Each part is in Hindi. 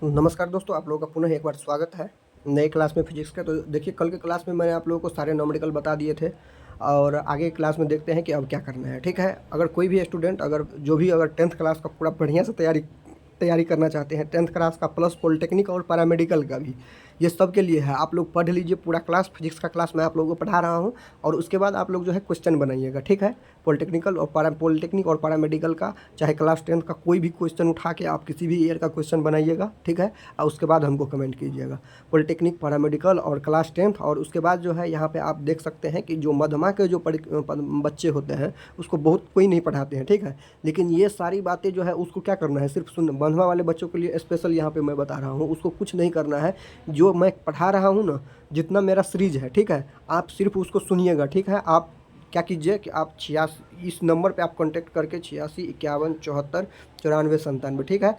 नमस्कार दोस्तों, आप लोगों का पुनः एक बार स्वागत है नए क्लास में फिजिक्स का। तो देखिए, कल के क्लास में मैंने आप लोगों को सारे न्यूमेरिकल बता दिए थे और आगे की क्लास में देखते हैं कि अब क्या करना है। ठीक है, अगर कोई भी स्टूडेंट अगर 10th क्लास का पूरा बढ़िया से तैयारी करना चाहते हैं, 10th क्लास का प्लस पॉलिटेक्निक और पैरामेडिकल का भी, ये सब के लिए है। आप लोग पढ़ लीजिए पूरा क्लास, फिजिक्स का क्लास मैं आप लोगों को पढ़ा रहा हूँ और उसके बाद आप लोग जो है क्वेश्चन बनाइएगा। ठीक है, पॉलिटेक्निक और पैरामेडिकल का चाहे क्लास 10th का कोई भी क्वेश्चन उठा के आप किसी भी ईयर का क्वेश्चन बनाइएगा। ठीक है, और उसके बाद हमको कमेंट कीजिएगा। पॉलिटेक्निक, पैरामेडिकल और क्लास 10th, और उसके बाद जो है यहाँ पे आप देख सकते हैं कि जो मध्यमा के जो बच्चे होते हैं उसको बहुत कोई नहीं पढ़ाते हैं। ठीक है, लेकिन ये सारी बातें जो है उसको क्या करना है, सिर्फ सुन। मध्यमा वाले बच्चों के लिए स्पेशल यहाँ पे मैं बता रहा हूँ, उसको कुछ नहीं करना है। जो मैं पढ़ा रहा हूँ ना, जितना मेरा सीरीज है, ठीक है, आप सिर्फ उसको सुनिएगा। ठीक है, आप क्या कीजिए कि आप 86 इस नंबर पे आप कांटेक्ट करके 86 51 74 94 97, ठीक है,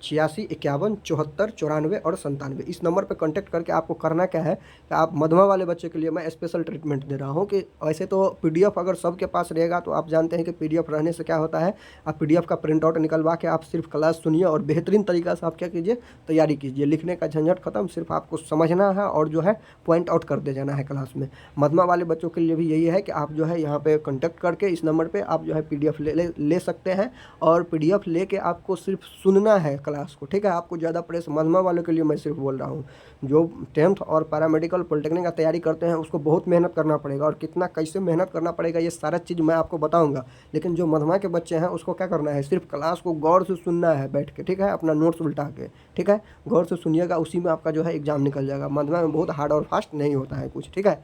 86 51 74 94 और 97, इस नंबर पे कांटेक्ट करके आपको करना क्या है कि आप मध्यमा वाले बच्चे के लिए मैं स्पेशल ट्रीटमेंट दे रहा हूँ। कि वैसे तो पीडीएफ अगर सबके पास रहेगा तो आप जानते हैं कि पीडीएफ रहने से क्या होता है, आप पीडीएफ का प्रिंट आउट निकलवा के आप सिर्फ क्लास सुनिए और बेहतरीन तरीका से आप क्या कीजिए, तैयारी कीजिए। लिखने का झंझट खत्म, सिर्फ आपको समझना है और जो है पॉइंट आउट कर दे जाना है क्लास में। मध्यमा वाले बच्चों के लिए भी यही है कि आप जो है यहाँ पे कांटेक्ट करके इस नंबर पे आप जो है पीडीएफ ले सकते हैं और पीडीएफ लेके आपको सिर्फ सुनना है क्लास को। ठीक है, आपको ज़्यादा प्रेस मध्यमा वालों के लिए मैं सिर्फ बोल रहा हूँ। जो 10th और पैरामेडिकल पॉलिटेक्निक का तैयारी करते हैं उसको बहुत मेहनत करना पड़ेगा और कितना कैसे मेहनत करना पड़ेगा ये सारा चीज़ मैं आपको बताऊँगा। लेकिन जो मध्यमा के बच्चे हैं उसको क्या करना है, सिर्फ क्लास को गौर से सुनना है बैठ के। ठीक है, अपना नोट्स उल्टा के, ठीक है, गौर से सुनिएगा, उसी में आपका जो है एग्जाम निकल जाएगा। मध्यमा में बहुत हार्ड और फास्ट नहीं होता है कुछ। ठीक है,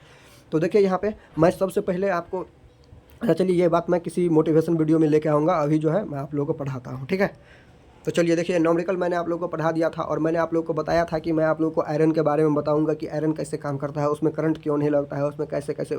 तो देखिए यहाँ पे मैं सबसे पहले आपको, अच्छा चलिए ये बात मैं किसी मोटिवेशन वीडियो में लेके आऊँगा, अभी जो है मैं आप लोगों को पढ़ाता हूँ। ठीक है, तो चलिए देखिए, न्यूमेरिकल मैंने आप लोगों को पढ़ा दिया था और मैंने आप लोगों को बताया था कि मैं आप लोगों को आयरन के बारे में बताऊंगा कि आयरन कैसे काम करता है, उसमें करंट क्यों नहीं लगता है, उसमें कैसे कैसे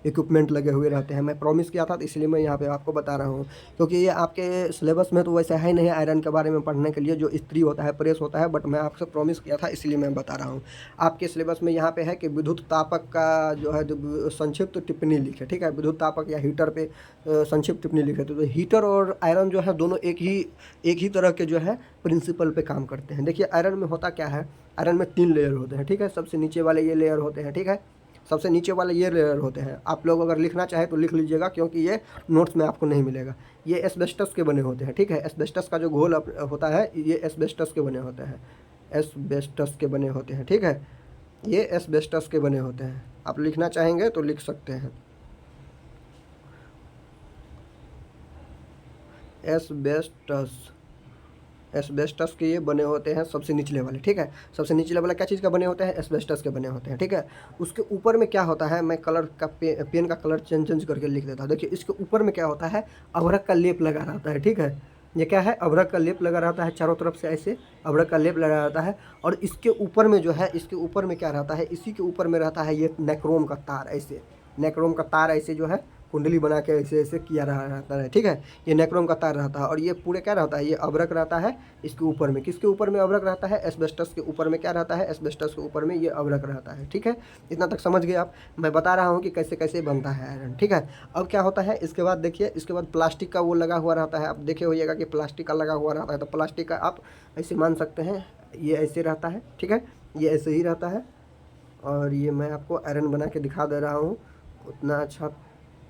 इक्विपमेंट लगे हुए रहते हैं। मैं प्रॉमिस किया था, तो इसलिए मैं यहाँ पे आपको बता रहा हूँ, क्योंकि ये आपके सिलेबस में तो वैसे है नहीं आयरन के बारे में पढ़ने के लिए, जो स्त्री होता है, प्रेस होता है, बट मैं आपसे प्रॉमिस किया था इसलिए मैं बता रहा हूँ। आपके सिलेबस में यहाँ पे है कि विद्युत तापक का जो है संक्षिप्त टिप्पणी लिखे। ठीक है, विद्युत तापक या हीटर पे संक्षिप्त टिप्पणी लिखे। तो हीटर और आयरन जो है दोनों एक ही तरह के जो है प्रिंसिपल पे काम करते हैं। देखिए आयरन में होता क्या है, आयरन में 3 लेयर होते हैं। ठीक है, सबसे नीचे वाले ये लेयर होते हैं। ठीक है, सबसे नीचे वाले ये लेयर होते हैं। आप लोग अगर लिखना चाहे तो लिख लीजिएगा, क्योंकि ये नोट्स में आपको नहीं मिलेगा। ये एस्बेस्टस के बने होते हैं। ठीक है, एस्बेस्टस का जो घोल होता है ये एस्बेस्टस के बने होते हैं, एस्बेस्टस के बने होते हैं। ठीक है, ये एस्बेस्टस के बने होते हैं। आप लिखना चाहेंगे तो लिख सकते हैं, एस्बेस्टस। एस्बेस्टस के ये बने होते हैं सबसे निचले वाले। ठीक है, सबसे निचले वाला क्या चीज़ का बने होते हैं, एस्बेस्टस के बने होते हैं। ठीक है, उसके ऊपर में क्या होता है, मैं कलर का पेन का कलर चेंज करके लिख देता हूँ। देखिए इसके ऊपर में क्या होता है, अभ्रक का लेप लगा रहता है। ठीक है, ये क्या है, अभ्रक का लेप लगा रहता है, चारों तरफ से ऐसे अभ्रक का लेप लगा रहता है। और इसके ऊपर में जो है, इसके ऊपर में क्या रहता है, इसी के ऊपर में रहता है ये नेक्रोम का तार। ऐसे नेक्रोम का तार ऐसे जो है कुंडली बना के ऐसे ऐसे किया रहा रहता है। ठीक है, ये नेक्रोम का तार रहता है और ये पूरे क्या रहता है, ये अभ्रक रहता है। इसके ऊपर में, किसके ऊपर में अभ्रक रहता है, एस्बेस्टस के ऊपर में क्या रहता है, एस्बेस्टस के ऊपर में ये अभ्रक रहता है। ठीक है, इतना तक समझ गए आप। मैं बता रहा हूँ कि कैसे कैसे बनता है आयरन। ठीक है, अब क्या होता है, इसके बाद देखिए, इसके बाद प्लास्टिक का वो लगा हुआ रहता है। आप देखे होइएगा कि प्लास्टिक का लगा हुआ रहता है। तो प्लास्टिक का आप ऐसे मान सकते हैं, ये ऐसे रहता है। ठीक है, ये ऐसे ही रहता है और ये मैं आपको आयरन बना के दिखा दे रहा हूँ। उतना अच्छा,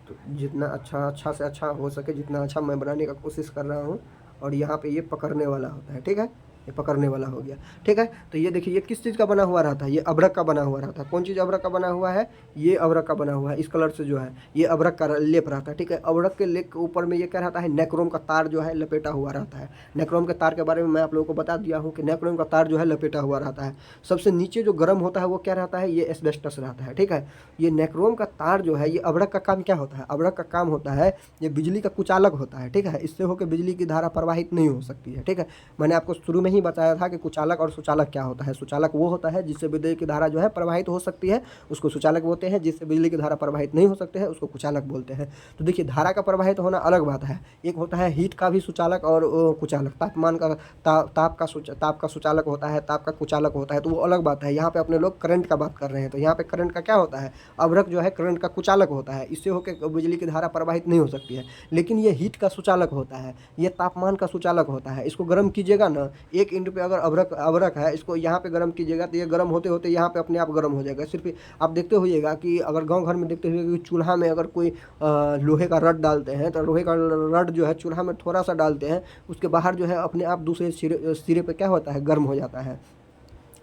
तो जितना अच्छा से अच्छा हो सके, जितना अच्छा मैं बनाने का कोशिश कर रहा हूँ। और यहाँ पे ये पकड़ने वाला होता है। ठीक है, ये पकड़ने वाला हो गया। ठीक है, तो ये देखिए, ये किस चीज़ का बना हुआ रहता है, ये अभ्रक का बना हुआ रहता है। कौन चीज़ अभ्रक का बना हुआ है, ये अभ्रक का बना हुआ है। इस कलर से जो है ये अभ्रक का लेप रहता है। ठीक है, अभ्रक के लेप के ऊपर में ये क्या रहता है, नेक्रोम का तार जो है लपेटा हुआ रहता है। नेक्रोम के तार के बारे में मैं आप लोगों को बता दिया हूँ कि नेक्रोम का तार जो है लपेटा हुआ रहता है। सबसे नीचे जो गर्म होता है वो क्या रहता है, ये एस्बेस्टस रहता है। ठीक है, ये नेक्रोम का तार जो है, ये अभ्रक का काम क्या होता है, अभ्रक का काम होता है, ये बिजली का कुचालक होता है। ठीक है, इससे होकर बिजली की धारा प्रवाहित नहीं हो सकती है। ठीक है, मैंने आपको शुरू में ही बताया था कि कुचालक और सुचालक क्या होता है। सुचालक वो होता है जिससे बिजली की धारा जो है प्रवाहित हो सकती है, उसको सुचालक बोलते हैं। जिससे बिजली की धारा प्रवाहित नहीं हो सकते हैं उसको कुचालक बोलते हैं। तो देखिए, धारा का प्रवाहित होना अलग बात है। एक होता है हीट का भी सुचालक और कुचालक, तापमान का ताप का सुचालक होता है, ताप का कुचालक होता है, तो वो अलग बात है। यहाँ पे अपने लोग करंट का बात कर रहे हैं, तो यहाँ पे करंट का क्या होता है, अभ्रक जो है करंट का कुचालक होता है। इससे होकर बिजली की धारा प्रवाहित नहीं हो सकती है। लेकिन ये हीट का सुचालक होता है, ये तापमान का सुचालक होता है। इसको गर्म कीजिएगा ना, 1 ईंट पे अगर अभ्रक अभ्रक है, इसको यहाँ पे गर्म कीजिएगा तो ये गर्म होते होते यहाँ पे अपने आप गर्म हो जाएगा। सिर्फ आप देखते होइएगा कि अगर गांव घर में देखते हुए कि चूल्हा में अगर कोई लोहे का रड डालते हैं तो लोहे का रड जो है चूल्हा में थोड़ा सा डालते हैं, उसके बाहर जो है अपने आप दूसरे सिरे सिरे पे क्या होता है, गर्म हो जाता है।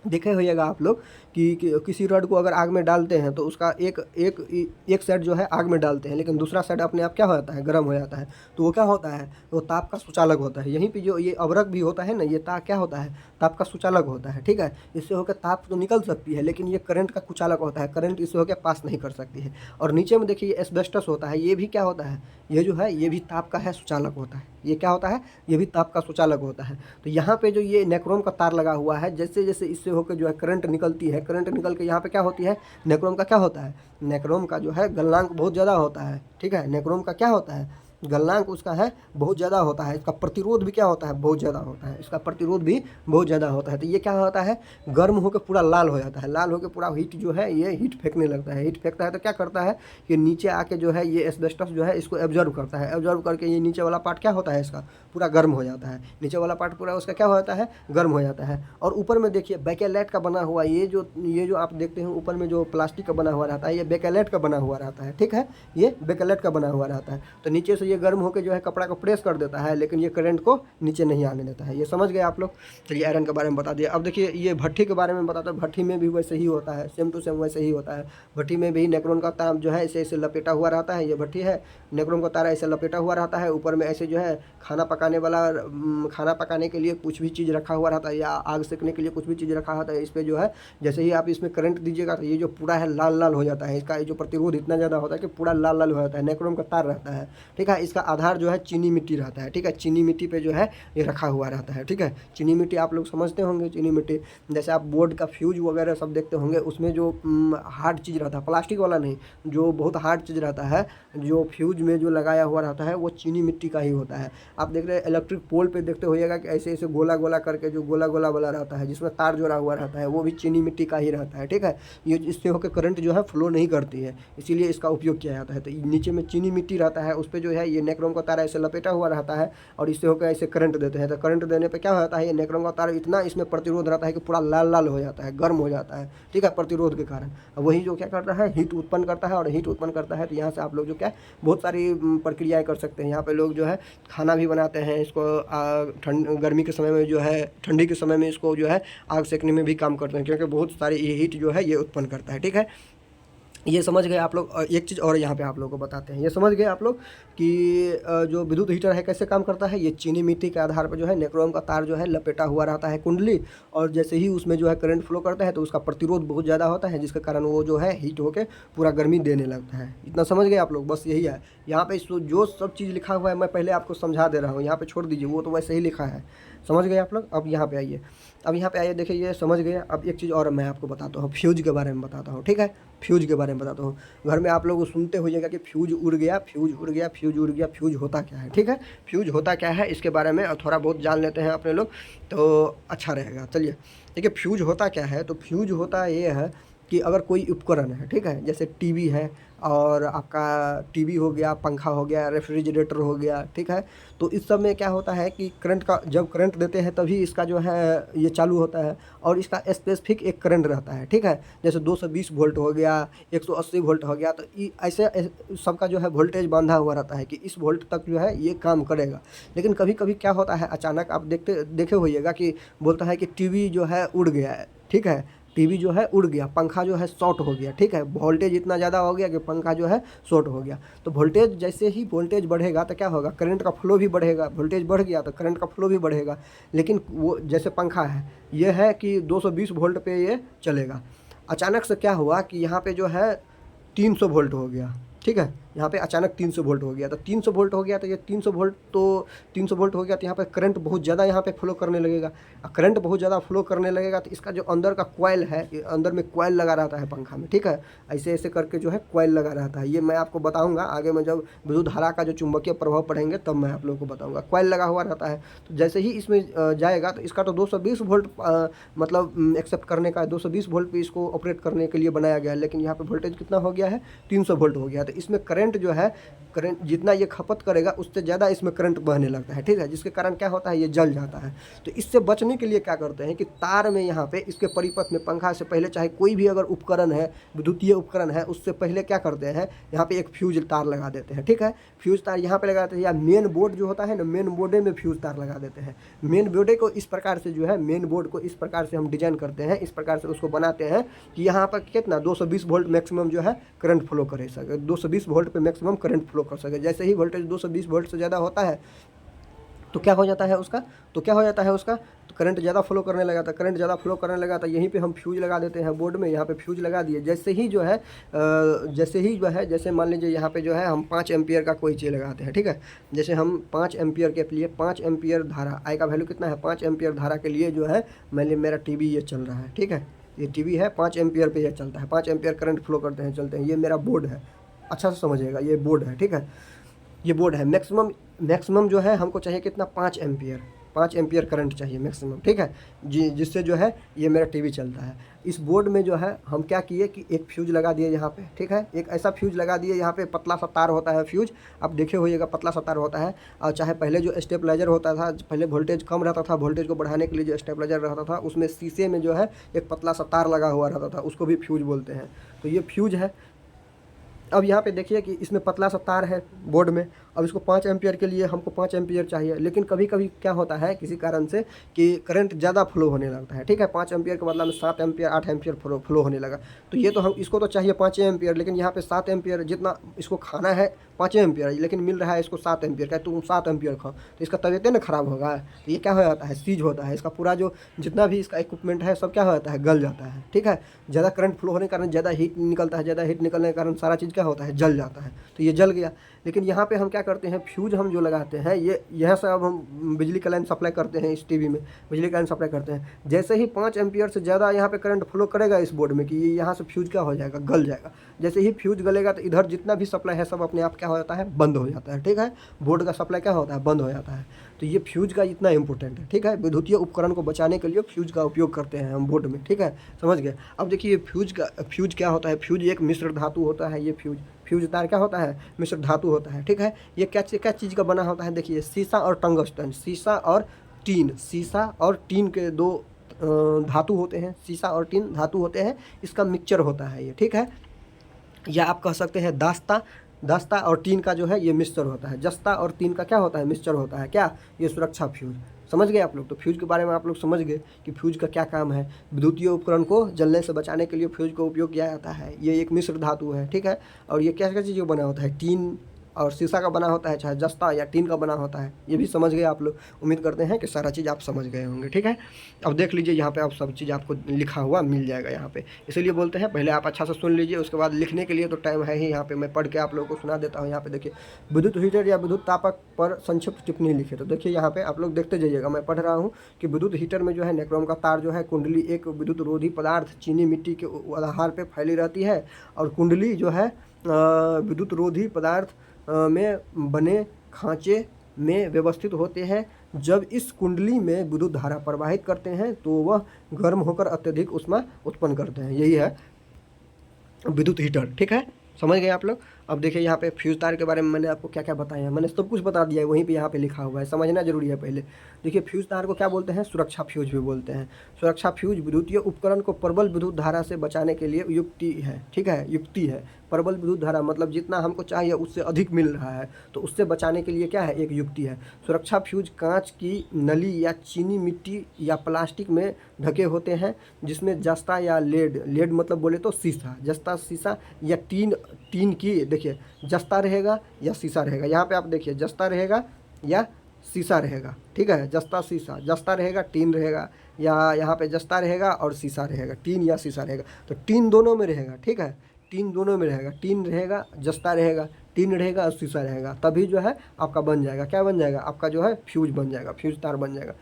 देखे होइएगा आप लोग कि किसी रड को अगर आग में डालते हैं तो उसका एक साइड जो है आग में डालते हैं, लेकिन दूसरा साइड अपने आप क्या हो जाता है, गर्म हो जाता है। तो वो क्या होता है, वो ताप का सुचालक होता है। यहीं पे जो ये अवरक भी होता है ना, ये क्या होता है, ताप का सुचालक होता है। ठीक है, इससे होकर ताप तो निकल सकती है, लेकिन ये करंट का कुचालक होता है, करंट इससे होकर पास नहीं कर सकती है। और नीचे में देखिए एस्बेस्टस होता है, ये भी क्या होता है, ये जो है ये भी ताप का है सुचालक होता है। ये क्या होता है, ये भी ताप का सुचालक होता है। तो यहाँ पे जो ये नेक्रोम का तार लगा हुआ है, जैसे जैसे इससे होकर जो है करंट निकलती है, करंट निकल के यहाँ पे क्या होती है, नेक्रोम का क्या होता है, नेक्रोम का जो है गलनांक बहुत ज़्यादा होता है। ठीक है, नेक्रोम का क्या होता है, गलनांक उसका है बहुत ज़्यादा होता है। इसका प्रतिरोध भी क्या होता है, बहुत ज़्यादा होता है। इसका प्रतिरोध भी बहुत ज़्यादा होता है। तो ये क्या होता है, गर्म होकर पूरा लाल हो जाता है। लाल होकर पूरा हीट जो है ये हीट फेंकने लगता है। हीट फेंकता है तो क्या करता है कि नीचे आके जो है ये एस्बेस्टस जो है इसको एब्जॉर्व करता है। एब्जॉर्व करके ये नीचे वाला पार्ट क्या होता है, इसका पूरा गर्म हो जाता है। नीचे वाला पार्ट पूरा उसका क्या होता है, गर्म हो जाता है। और ऊपर में देखिए बेकेलेट का बना हुआ ये जो आप देखते हैं ऊपर में जो प्लास्टिक का बना हुआ रहता है, ये बेकेलेट का बना हुआ रहता है। ठीक है, ये बेकेलेट का बना हुआ रहता है। तो नीचे से ये गर्म होकर जो है कपड़ा को प्रेस कर देता है, लेकिन ये करंट को नीचे नहीं आने देता है। ये समझ गए आप लोग। चलिए आयरन के बारे में बता दिया। अब देखिए ये भट्ठी के बारे में बताता हूँ। भट्ठी में भी वैसे ही होता है, सेम टू सेम वैसे ही होता है। भट्ठी में भी नेक्रोन का तार जो है ऐसे ऐसे लपेटा हुआ रहता है। ये भट्ठी है, नेक्रोन का तार ऐसे लपेटा हुआ रहता है। ऊपर में ऐसे जो है खाना पकाने वाला, खाना पकाने के लिए कुछ भी चीज़ रखा हुआ रहता है, या आग सेकने के लिए कुछ भी चीज़ रखा होता है। इस पर जो है जैसे ही आप इसमें करंट दीजिएगा तो ये जो पूरा है लाल लाल हो जाता है। इसका जो प्रतिरोध इतना ज़्यादा होता है कि पूरा लाल लाल हो जाता है। नेक्रोन का तार रहता है। ठीक है, इसका आधार जो है चीनी मिट्टी रहता है। ठीक है, चीनी मिट्टी पे जो है ये रखा हुआ रहता है। ठीक है, चीनी मिट्टी आप लोग समझते होंगे। चीनी मिट्टी जैसे आप बोर्ड का फ्यूज वगैरह सब देखते होंगे, उसमें जो हार्ड चीज़ रहता है, प्लास्टिक वाला नहीं, जो बहुत हार्ड चीज़ रहता है, जो फ्यूज में जो लगाया हुआ रहता है वो चीनी मिट्टी का ही होता है। आप देख रहे हैं इलेक्ट्रिक पोल पे देखते होइएगा कि ऐसे ऐसे गोला गोला करके जो गोला गोला वाला रहता है, जिसमें तार जोड़ा हुआ रहता है, वो भी चीनी मिट्टी का ही रहता है। ठीक है, ये इससे होकर करंट जो है फ्लो नहीं करती है, इसीलिए इसका उपयोग किया जाता है। तो नीचे में चीनी मिट्टी रहता है, उस पर जो है ये नेक्रोम का तार ऐसे लपेटा हुआ रहता है और इससे होकर ऐसे करंट देते हैं। तो करंट देने पे क्या होता है, ये नेक्रोम का तार इतना इसमें प्रतिरोध रहता है कि पूरा लाल लाल हो जाता है, गर्म हो जाता है। ठीक है, प्रतिरोध के कारण वही जो क्या करता है, हीट उत्पन्न करता है। और हीट उत्पन्न करता है तो यहाँ से आप लोग जो क्या बहुत सारी प्रक्रियाएं कर सकते हैं। यहाँ पे लोग जो है खाना भी बनाते हैं, इसको गर्मी के समय में जो है, ठंडी के समय में इसको जो है आग सेकने में भी काम करते हैं, क्योंकि बहुत सारी ये हीट जो है ये उत्पन्न करता है। ठीक है, ये समझ गए आप लोग। एक चीज़ और यहाँ पे आप लोगों को बताते हैं। ये समझ गए आप लोग कि जो विद्युत हीटर है कैसे काम करता है। ये चीनी मिट्टी के आधार पर जो है नेक्रोम का तार जो है लपेटा हुआ रहता है कुंडली, और जैसे ही उसमें जो है करंट फ्लो करता है तो उसका प्रतिरोध बहुत ज़्यादा होता है, जिसके कारण वो जो है हीट होकर पूरा गर्मी देने लगता है। इतना समझ गए आप लोग, बस यही है। यहाँ पे जो सब चीज़ लिखा हुआ है मैं पहले आपको समझा दे रहा हूँ, यहाँ पे छोड़ दीजिए, वो तो वैसे ही लिखा है। समझ गए आप लोग। अब यहाँ पे आइए, अब यहाँ पे आइए, देखिए ये समझ गए। अब एक चीज़ और मैं आपको बताता हूँ, फ्यूज के बारे में बताता हूँ। ठीक है, फ्यूज के बारे में बताता हूँ। घर में आप लोग सुनते होइएगा कि फ्यूज उड़ गया, फ्यूज उड़ गया, फ्यूज उड़ गया। फ्यूज होता क्या है, ठीक है, फ्यूज होता क्या है इसके बारे में थोड़ा बहुत जान लेते हैं अपने लोग तो अच्छा रहेगा। चलिए देखिए, फ्यूज होता क्या है। तो फ्यूज होता ये है कि अगर कोई उपकरण है, ठीक है, जैसे टीवी है, और आपका टीवी हो गया, पंखा हो गया, रेफ्रिजरेटर हो गया, ठीक है, तो इस सब में क्या होता है कि करंट का, जब करंट देते हैं तभी इसका जो है ये चालू होता है, और इसका स्पेसिफिक एक करंट रहता है। ठीक है, जैसे 220 वोल्ट हो गया, 180 वोल्ट हो गया, तो ऐसे सबका जो है वोल्टेज बांधा हुआ रहता है कि इस वोल्ट तक जो है ये काम करेगा। लेकिन कभी कभी क्या होता है, अचानक आप देखे होइएगा कि बोलता है कि टीवी जो है उड़ गया है। ठीक है, टीवी जो है उड़ गया, पंखा जो है शॉर्ट हो गया। ठीक है, वोल्टेज इतना ज़्यादा हो गया कि पंखा जो है शॉर्ट हो गया। तो वोल्टेज, जैसे ही वोल्टेज बढ़ेगा तो क्या होगा, करंट का फ्लो भी बढ़ेगा। वोल्टेज बढ़ गया तो करंट का फ्लो भी बढ़ेगा। लेकिन वो जैसे पंखा है, ये है कि 220 वोल्ट पे ये चलेगा। अचानक से क्या हुआ कि यहाँ पे जो है 300 वोल्ट हो गया। ठीक है, यहाँ पे अचानक 300 वोल्ट हो गया। तो 300 वोल्ट हो गया तो ये 300 वोल्ट हो गया, तो यहाँ पे करंट बहुत ज़्यादा यहाँ पे फ्लो करने लगेगा। करंट बहुत ज़्यादा फ्लो करने लगेगा तो इसका जो अंदर का कॉइल है, अंदर में कॉइल लगा रहता है पंखा में। ठीक है, ऐसे ऐसे करके जो है कॉइल लगा रहता है। ये मैं आपको बताऊँगा आगे में, जब विद्युत धारा का जो चुंबकीय प्रभाव पढ़ेंगे तब मैं आप लोगों को बताऊँगा। कॉइल लगा हुआ रहता है, तो जैसे ही इसमें जाएगा तो इसका तो 220 वोल्ट मतलब एक्सेप्ट करने का है, 220 वोल्ट पर इसको ऑपरेट करने के लिए बनाया गया है। लेकिन यहाँ पर वोल्टेज कितना हो गया है, 300 वोल्ट हो गया। तो इसमें करंट करंट जो है, करंट जितना ये खपत करेगा उससे ज़्यादा इसमें करंट बहने लगता है, ठीक है, जिसके कारण क्या होता है, ये जल जाता है। तो इससे बचने के लिए क्या करते हैं कि तार में यहाँ पे इसके परिपथ में पंखा से पहले चाहे कोई भी अगर उपकरण है, विद्युतीय उपकरण है, उससे पहले क्या करते हैं, यहाँ पे एक फ्यूज तार लगा देते हैं, ठीक है। फ्यूज तार यहाँ पे लगा देते हैं, या मेन बोर्ड जो होता है ना, मेन बोर्डे में फ्यूज तार लगा देते हैं। मेन बोर्डे को इस प्रकार से जो है, मेन बोर्ड को इस प्रकार से हम डिजाइन करते हैं, इस प्रकार से उसको बनाते हैं कि यहाँ पर कितना 220 वोल्ट मैक्सिमम जो है करंट फ्लो कर सके, 220 वोल्ट पे मैक्सिमम करंट फ्लो कर सके। जैसे ही वोल्टेज 220 वोल्ट से ज़्यादा होता है तो क्या हो जाता है उसका, तो करंट ज़्यादा फ्लो करने लगा था, करंट ज़्यादा फ्लो करने लगा था, यहीं पे हम फ्यूज लगा देते हैं बोर्ड में, यहाँ पे फ्यूज लगा दिए। जैसे ही जो है जैसे मान लीजिए यहाँ पे जो है हम 5 एम्पियर का कोई चीज़ लगाते हैं, ठीक है। जैसे हम 5 एम्पियर के लिए 5 एम्पियर धारा, आई का वैल्यू कितना है, 5 एम्पियर धारा के लिए जो है मान लीजिए मेरा टीवी ये चल रहा है, ठीक है, ये टीवी है, 5 एम्पियर पे ये चलता है, 5 एम्पियर करंट फ्लो करते हैं, चलते हैं, ये मेरा बोर्ड है, अच्छा से समझिएगा, ये बोर्ड है, ठीक है, ये बोर्ड है। मैक्सिमम जो है हमको चाहिए कितना, 5 एम्पियर करंट चाहिए मैक्सिमम, ठीक है जी, जिससे जो है ये मेरा टीवी चलता है। इस बोर्ड में जो है हम क्या किए कि एक फ्यूज लगा दिए यहाँ पे, ठीक है, एक ऐसा फ्यूज लगा दिए, यहाँ पे पतला सा तार होता है फ्यूज, आप देखे होइएगा पतला सा तार होता है। और चाहे पहले जो स्टेबलाइजर होता था, पहले वोल्टेज कम रहता था, वोल्टेज को बढ़ाने के लिए जो स्टेबलाइजर रहता था उसमें शीशे में जो है एक पतला सा तार लगा हुआ रहता था, उसको भी फ्यूज बोलते हैं। तो ये फ्यूज है। अब यहाँ पे देखिए कि इसमें पतला सा तार है बोर्ड में, अब इसको 5 एम्पियर के लिए हमको 5 एम्पियर चाहिए, लेकिन कभी कभी क्या होता है किसी कारण से कि करंट ज़्यादा फ्लो होने लगता है, ठीक है, 5 एम्पियर के बदला में 7 एम्पियर 8 एम्पियर फ्लो होने लगा। तो ये तो हम इसको तो चाहिए 5 एम्पियर, लेकिन यहाँ पे 7 एम्पियर जितना इसको खाना है 5 एम्पियर, लेकिन मिल रहा है इसको 7 एम्पियर का, तुम 7 एम्पियर खाओ तो इसका तबीयत ना ख़राब होगा। तो ये क्या हो जाता है, सीज होता है, इसका पूरा जो जितना भी इसका इक्विपमेंट है सब क्या हो जाता है, गल जाता है, ठीक है। ज़्यादा करंट फ्लो होने के कारण ज़्यादा हीट निकलता है, ज़्यादा हीट निकलने के कारण सारा चीज़ क्या होता है, जल जाता है। तो ये जल गया। लेकिन यहाँ पे हम क्या करते हैं, फ्यूज हम जो लगाते हैं, ये यहाँ से अब हम बिजली का लाइन सप्लाई करते हैं, इस टीवी में बिजली का लाइन सप्लाई करते हैं। जैसे ही 5 एम्पियर से ज़्यादा यहाँ पे करंट फ्लो करेगा इस बोर्ड में कि ये यहाँ से फ्यूज क्या हो जाएगा, गल जाएगा। जैसे ही फ्यूज गलेगा तो इधर जितना भी सप्लाई है सब अपने आप क्या हो जाता है, बंद हो जाता है, ठीक है, बोर्ड का सप्लाई क्या होता है, बंद हो जाता है। तो ये फ्यूज का इतना इंपॉर्टेंट है, ठीक है, विद्युतीय उपकरण को बचाने के लिए फ्यूज का उपयोग करते हैं हम बोर्ड में, ठीक है, समझ गए। अब देखिए फ्यूज क्या होता है, फ्यूज एक मिश्र धातु होता है, ये फ्यूज तार क्या होता है, मिश्र धातु होता है, ठीक है। ये क्या चीज़ का बना होता है, देखिए शीशा और टंगस्टन, शीशा और टीन के दो धातु होते हैं, शीशा और टीन धातु होते हैं, इसका मिक्सचर होता है ये, ठीक है। या आप कह सकते हैं दस्ता और टीन का जो है ये मिक्सचर होता है, जस्ता और टीन का क्या होता है, मिक्सचर होता है, क्या, ये सुरक्षा फ्यूज। समझ गए आप लोग। तो फ्यूज के बारे में आप लोग समझ गए कि फ्यूज का क्या काम है। विद्युतीय उपकरण को जलने से बचाने के लिए फ्यूज का उपयोग किया जाता है। ये एक मिश्र धातु है, ठीक है। और ये क्या क्या चीज़ों बना होता है, टीन और शीशा का बना होता है, चाहे जस्ता या टीन का बना होता है। ये भी समझ गए आप लोग। उम्मीद करते हैं कि सारा चीज़ आप समझ गए होंगे, ठीक है। अब देख लीजिए यहाँ पे आप सब चीज़ आपको लिखा हुआ मिल जाएगा यहाँ पे, इसीलिए बोलते हैं पहले आप अच्छा से सुन लीजिए, उसके बाद लिखने के लिए तो टाइम है ही। यहाँ पे मैं पढ़ के आप लोगों को सुना देता हूँ। यहाँ पे देखिए, विद्युत हीटर या विद्युत तापक पर संक्षिप्त टिप्पणी लिखे। तो देखिए यहाँ पे आप लोग देखते जाइएगा, मैं पढ़ रहा हूँ कि विद्युत हीटर में जो है निक्रोम का तार जो है, कुंडली एक विद्युत रोधी पदार्थ चीनी मिट्टी के आधार पर फैली रहती है, और कुंडली जो है विद्युत रोधी पदार्थ में बने खांचे में व्यवस्थित होते हैं। जब इस कुंडली में विद्युत धारा प्रवाहित करते हैं तो वह गर्म होकर अत्यधिक ऊष्मा उत्पन्न करते हैं। यही है विद्युत हीटर, ठीक है। समझ गए आप लोग। अब देखिए यहाँ पे फ्यूज तार के बारे में मैंने आपको क्या क्या बताया है, मैंने सब कुछ बता दिया है, वहीं पे यहाँ पे लिखा हुआ है, समझना जरूरी है पहले। देखिए फ्यूज तार को क्या बोलते हैं, सुरक्षा फ्यूज भी बोलते हैं। सुरक्षा फ्यूज विद्युतीय उपकरण को प्रबल विद्युत धारा से बचाने के लिए युक्ति है, ठीक है, युक्ति है। प्रबल विद्युत धारा मतलब जितना हमको चाहिए उससे अधिक मिल रहा है, तो उससे बचाने के लिए क्या है, एक युक्ति है। सुरक्षा फ्यूज कांच की नली या चीनी मिट्टी या प्लास्टिक में ढके होते हैं, जिसमें जस्ता या लेड मतलब बोले तो शीशा, जस्ता शीशा या टीन की, देखिए जस्ता रहेगा या शीशा रहेगा। यहाँ पे आप देखिए जस्ता रहेगा या शीशा रहेगा, ठीक है। जस्ता शीशा, जस्ता रहेगा, टीन रहेगा, या यहाँ पे जस्ता रहेगा और शीशा रहेगा, टीन या शीशा रहेगा। तो टीन दोनों में रहेगा, ठीक है, टीन दोनों में रहेगा, टीन रहेगा, जस्ता रहेगा, टीन रहेगा और शीशा रहेगा, तभी जो है आपका बन जाएगा, क्या बन जाएगा, आपका जो है फ्यूज बन जाएगा, फ्यूज तार बन जाएगा।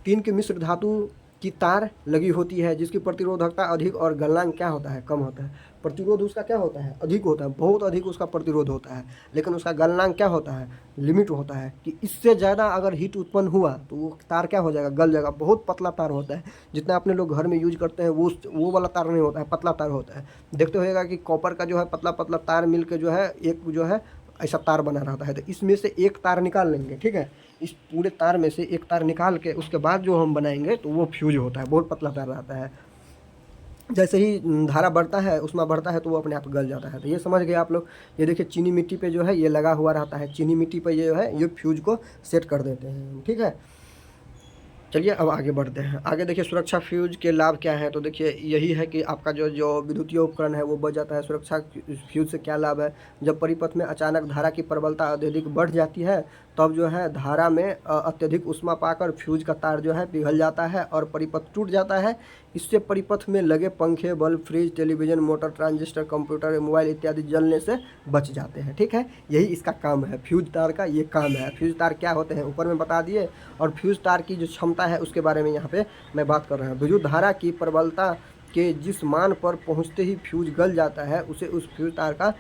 टीन की मिश्र धातु की तार लगी होती है जिसकी प्रतिरोधकता अधिक और गलनांक क्या होता है, कम होता है। प्रतिरोध उसका क्या होता है, अधिक होता है, बहुत अधिक उसका प्रतिरोध होता है, लेकिन उसका गलनांक क्या होता है, लिमिट होता है कि इससे ज़्यादा अगर हीट उत्पन्न हुआ तो वो तार क्या हो जाएगा, गल जाएगा। बहुत पतला तार होता है, जितना अपने लोग घर में यूज करते हैं वो वाला तार नहीं होता है, पतला तार होता है। देखते होगा कि कॉपर का जो है पतला पतला तार मिल के जो है एक जो है ऐसा तार बना रहता है। तो इसमें से एक तार निकाल लेंगे, ठीक है, इस पूरे तार में से एक तार निकाल के उसके बाद जो हम बनाएंगे तो वो फ्यूज होता है, बहुत पतला तार रहता है। जैसे ही धारा बढ़ता है, उष्मा बढ़ता है, तो वो अपने आप गल जाता है। तो ये समझ गए आप लोग। ये देखिए चीनी मिट्टी पे जो है ये लगा हुआ रहता है, चीनी मिट्टी पे ये जो है ये फ्यूज को सेट कर देते हैं, ठीक है। चलिए अब आगे बढ़ते हैं। आगे देखिए सुरक्षा फ्यूज के लाभ क्या है। तो देखिए यही है कि आपका जो जो विद्युतीय उपकरण है वो बच जाता है। सुरक्षा फ्यूज से क्या लाभ है, जब परिपथ में अचानक धारा की प्रबलता अत्यधिक बढ़ जाती है तब जो है धारा में अत्यधिक ऊष्मा पाकर फ्यूज का तार जो है पिघल जाता है और परिपथ टूट जाता है। इससे परिपथ में लगे पंखे, bulb, fridge, television, motor, transistor, computer, mobile इत्यादि जलने से बच जाते हैं, ठीक है। यही इसका काम है, फ्यूज तार का ये काम है। फ्यूज तार क्या होते हैं ऊपर में बता दिए, और फ्यूज तार की जो क्षमता है उसके बारे में यहाँ पे मैं बात कर रहा हूँ। विद्युत धारा की प्रबलता के जिस मान पर पहुँचते ही फ्यूज गल जाता है उसे उस फ्यूज तार का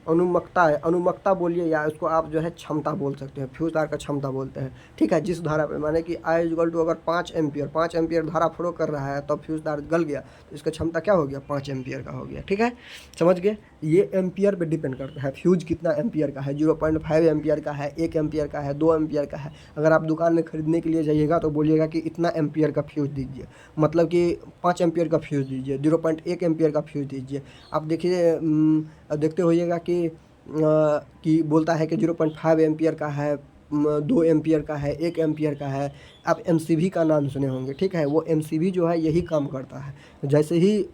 अनुमक्ता है, अनुमक्ता बोलिए या उसको आप जो है क्षमता बोल सकते हैं, फ्यूज तार का क्षमता बोलते हैं, ठीक है। जिस धारा पे माने कि I = अगर 5 एम्पियर धारा फ्लो कर रहा है तब फ्यूज तार गल गया तो इसका क्षमता क्या हो गया, 5 एम्पियर का हो गया, ठीक है। समझ गए, ये एम्पियर पे डिपेंड करता है फ्यूज कितना एम्पियर का है, 0.5 एम्पियर का है, 1 एम्पियर का है, 2 एम्पियर का है। अगर आप दुकान में खरीदने के लिए जाइएगा तो बोलिएगा कि इतना एम्पियर का फ्यूज दीजिए, मतलब कि 5 एम्पियर का फ्यूज दीजिए, 0.1 एम्पियर का फ्यूज दीजिए। आप देखिए देखते होइएगा कि बोलता है कि 0.5 एम्पियर का है, 2 एम्पियर का है, 1 एम्पियर का है। आप एमसीबी का नाम सुने होंगे, ठीक है। वो एमसीबी जो है यही काम करता है। जैसे ही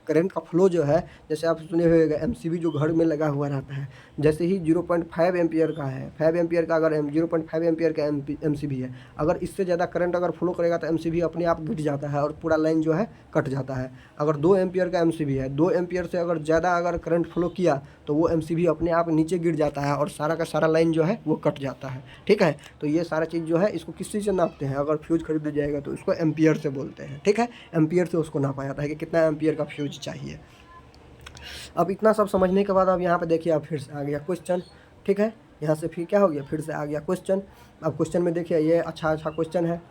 करंट का फ्लो जो है, जैसे आप सुने होगा एमसीबी जो घर में लगा हुआ रहता है, जैसे ही 0.5 एम्पियर का है, 5 एम्पियर का अगर 0.5 एम्पियर का एमसीबी है, अगर इससे ज़्यादा करंट अगर फ्लो करेगा तो एमसीबी अपने आप गिर जाता है और पूरा लाइन जो है कट जाता है। अगर 2 एम्पियर का एमसीबी है, 2 एम्पियर से अगर ज़्यादा अगर करंट फ्लो किया तो वो एमसीबी अपने आप नीचे गिर जाता है और सारा का सारा लाइन जो है वो कट जाता है, ठीक है। तो ये सारा चीज़ जो है इसको किस चीज़ से नापते हैं, अगर फ्यूज खरीदा जाएगा तो इसको एम्पियर से बोलते हैं, ठीक है। एम्पियर से उसको नापा जाता है कि कितना एम्पियर का फ्यूज चाहिए। अब इतना सब समझने के बाद अब यहाँ पे देखिए अब फिर से आ गया क्वेश्चन, ठीक है। यहाँ से फिर क्या हो गया, फिर से आ गया क्वेश्चन। अब क्वेश्चन में देखिए ये अच्छा क्वेश्चन है,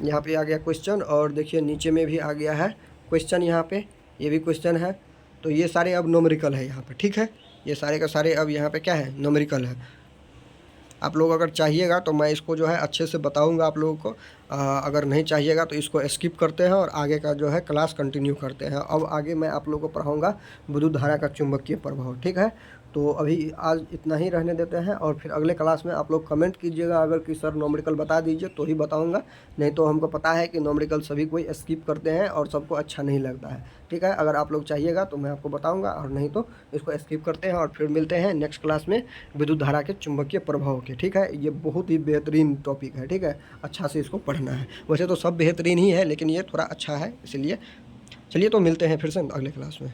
यहाँ पे आ गया क्वेश्चन, और देखिए नीचे में भी आ गया है क्वेश्चन, यहाँ पे ये भी क्वेश्चन है। तो ये सारे अब न्यूमेरिकल है यहाँ पे, ठीक है। ये सारे का सारे अब यहाँ पे क्या है, न्यूमेरिकल है। आप लोग अगर चाहिएगा तो मैं इसको जो है अच्छे से बताऊंगा आप लोगों को, अगर नहीं चाहिएगा तो इसको स्किप करते हैं और आगे का जो है क्लास कंटिन्यू करते हैं। अब आगे मैं आप लोगों को पढ़ाऊंगा विद्युत धारा का चुंबकीय प्रभाव, ठीक है। तो अभी आज इतना ही रहने देते हैं, और फिर अगले क्लास में आप लोग कमेंट कीजिएगा अगर कि सर न्यूमेरिकल बता दीजिए तो ही बताऊंगा, नहीं तो हमको पता है कि न्यूमेरिकल सभी कोई स्किप करते हैं और सबको अच्छा नहीं लगता है, ठीक है। अगर आप लोग चाहिएगा तो मैं आपको बताऊंगा, और नहीं तो इसको स्किप करते हैं। और फिर मिलते हैं नेक्स्ट क्लास में विद्युत धारा के चुंबकीय प्रभाव के, ठीक है। ये बहुत ही बेहतरीन टॉपिक है, ठीक है, अच्छा से इसको पढ़ना है। वैसे तो सब बेहतरीन ही है लेकिन ये थोड़ा अच्छा है, इसलिए चलिए तो मिलते हैं फिर से अगले क्लास में।